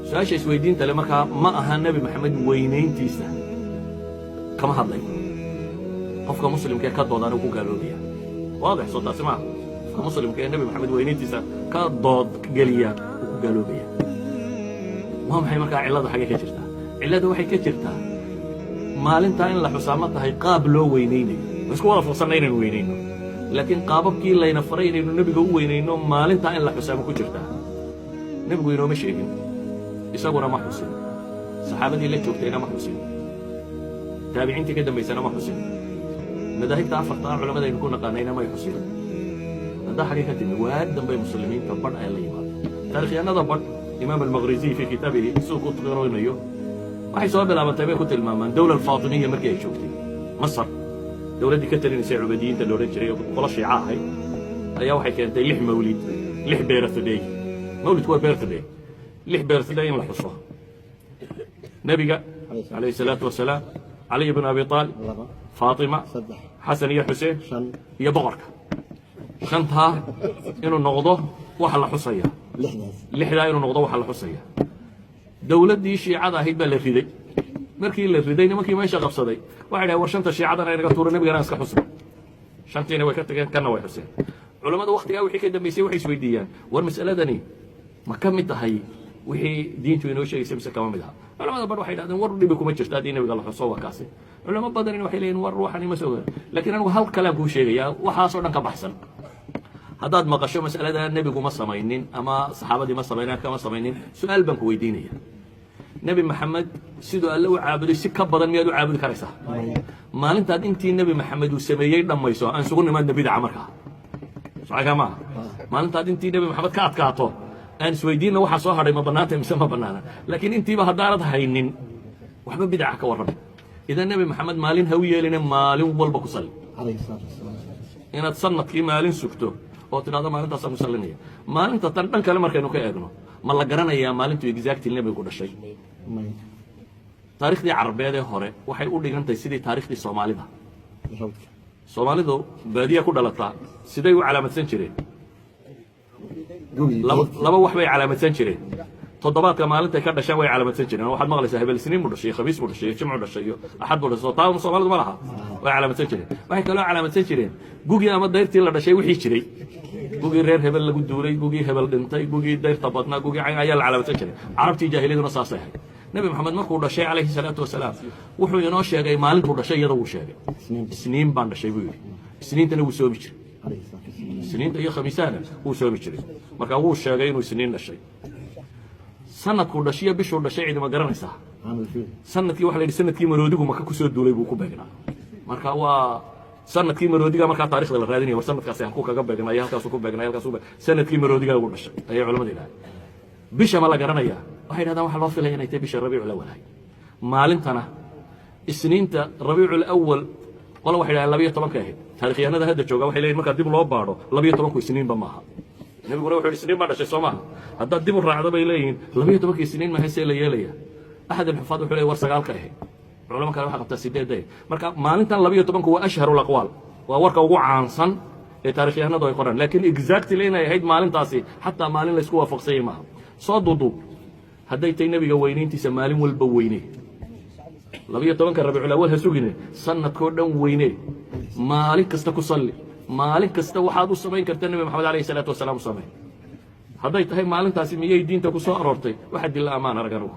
سؤال سويدين تلمك ما أها النبي محمد وينين تيسا كما هذا قفك مسلم كي كضاد أنا وقالوا لي واضح صوت أسمع مسلم كي النبي محمد وينين تيسا كضاد قاليا وقالوا لي ما هم حي مركا علّة حاجة كشرتها علّة وحي كشرتها maalinta in la xusaamo tahay qaab loo weyneynayo isku wada fursanay inaan weyneyno laakiin qaababkii layna faray inaynu nabiga u weyneyno maalinta in la xusaamo ku jirta nabigu inoo ma sheegin isaguna ma xusin saxaabadii la joogtayna ma xusin taabiciintii ka dambaysana ma xusin madaahibta afarta culimada aynu ku naqaanayna ma xusin hada xaqiiqatan waa dambay muslimiinta bad ay la yimaado taariikhanada bad imaam al-Maghrizi fi kitaabihi suuq taqriirinayo waxay soo bilaabantay bay ku tilmaamaan dawlad Faatimiya markii ay joogtay Masar dawladii ka talinaysa Cubaydiyiinta loo oran jiray qolo Shiica ahay ayaa waxay keentay 6 mawlid 6 birthday mawlid waa birthday 6 birthday in la xuso nabiga alayhi salatu wasalaam Ali ibn Abi Talib Fatima Hasan iyo Hussein iyo boqorka shanta inuu noqdo waxa la xusaya 6 inuu noqdo waxa la xusaya dawladdii shiicada ahayd baa la riday markii la riday nimankii meesha qabsaday waxay dhahay war shanta shiicadana inaga tuuro nabigana iska xusno shantiina way ka tageen kana way xuseen culimada waqtigaa wixii ka dambeysay waxay isweydiiyaan war mas'aladani ma ka mid tahay wixii diintu inoo sheegaysay mise kama mid aha culimada bar waxay dhahdeen war dhibi kuma jirto haddii nabiga la xuso waa kaasi culimo badan waxay leeyihin war ruuxani ma soo laakiin anigu hal kalaan kuu sheegayaa waxaasoo dhan ka baxsan haddaad maqasho mas'alada nabigu ma samaynin ama saxaabadii ma samaynin kama samaynin su'aal baan ku weydiinaya nabi maxamed sidoo alle u caabuday si ka badan miyaad u caabudi karaysaa maalintaad intii nabi maxamed uu sameeyay dhamayso aan sugu nimaadna bidca markaa saxiixa ma maalintaad intii nabi maxamed ka adkaato aan isweydiinna waxa soo hadhay ma banaanta mise ma banaana laakiin intiiba haddaanad haynin waxba bidca ka warram idan nabi maxamed maalin ha u yeelina maalin walba ku salli inaad sanadkii maalin sugto oo tidhaahdo maalintaasaan ku sallinaya maalinta tan dhan kale markaynu ka eegno ma la garanayaa maalintu exactly nabigu ku dhashay taariikhdii carabeed ee hore waxay u dhigantahay sidii taariikhdii Soomaalida Soomaalidu baadiya ku dhalataa siday u calaamadsan jireen laba wax bay calaamadsan jireen toddobaadka maalinta ka dhashaan way calaamadsan jireen waxaad maqlaysaa hebel siniin buu dhashay khamiis buu dhashay jimco dhashay axad buu dhashay taa Soomaalidu ma laha way calaamadsan jireen waxay kaloo calaamadsan jireen gugii ama dayrtii la dhashay wixii jiray gugii reer hebel lagu duulay gugii hebel dhintay gugii dayrta badnaa gugii cayn ayaa la calaamadsan jiray carabtii jaahiliyaduna saasay ahayd nabi maxamed markuu dhashay calayhi salaatu wasalaam wuxuu inoo sheegay maalintuu dhashay iyada wuu sheegay isniin baan dhashay buu yidhi isniintana wuu soomi jiray isniinta iyo khamiisana wuu soomi jiray marka wuu sheegay inuu isniin dhashay sanadkuu dhashay bishuu dhashay cid ma garanaysaa sanadkii waxa la yidhi sanadkii maroodigu maka ku soo duulay buu ku beegnaa marka waa sanadkii maroodiga marka taariikhda la raadinayo war sanadkaas aan ku kaga beegnay halkaas ku beegnay halkaas sanadkii maroodiga uu dhashay ayay culimadu yiraahdeen bisha ma la garanaya waxay yiraahdaan waxa loo filayaa inay tahay bisha Rabiicul Awwal maalintana isniinta Rabiicul Awwal qolo waxay yiraahdaan 12 ka ahayd taariikhyanada hadda jooga waxay leeyihiin marka dib loo baadho 12 ku isniinba maaha nabiguna wuxuu isniin ma dhashay Soomaaliya hadda dib u raacdo bay leeyihiin 12 isniin ma hayse la yeelaya ahad al-xufaad wuxuu leeyahay war 9 ka ahayd علماء كانوا حقبت السيدة مركا ما أنت لبيه طبعا هو أشهر الأقوال ووركا وقوع عنصن تاريخي هنا ضوي قرن لكن إكزاكت لينا هيد مالين تاسي حتى مالين لسكوا فقصي معه صددوا هديت النبي جوينين تسمالين والبويني لبيه طبعا كربيع الأول هسوقني سنة كودن ويني مالك كستكو صلي مالك كستو حادو السمين كرت النبي محمد عليه الصلاة والسلام صمين هديت هاي مالين تاسي مية دين تكو صاررتي واحد الله أمانة رجعوه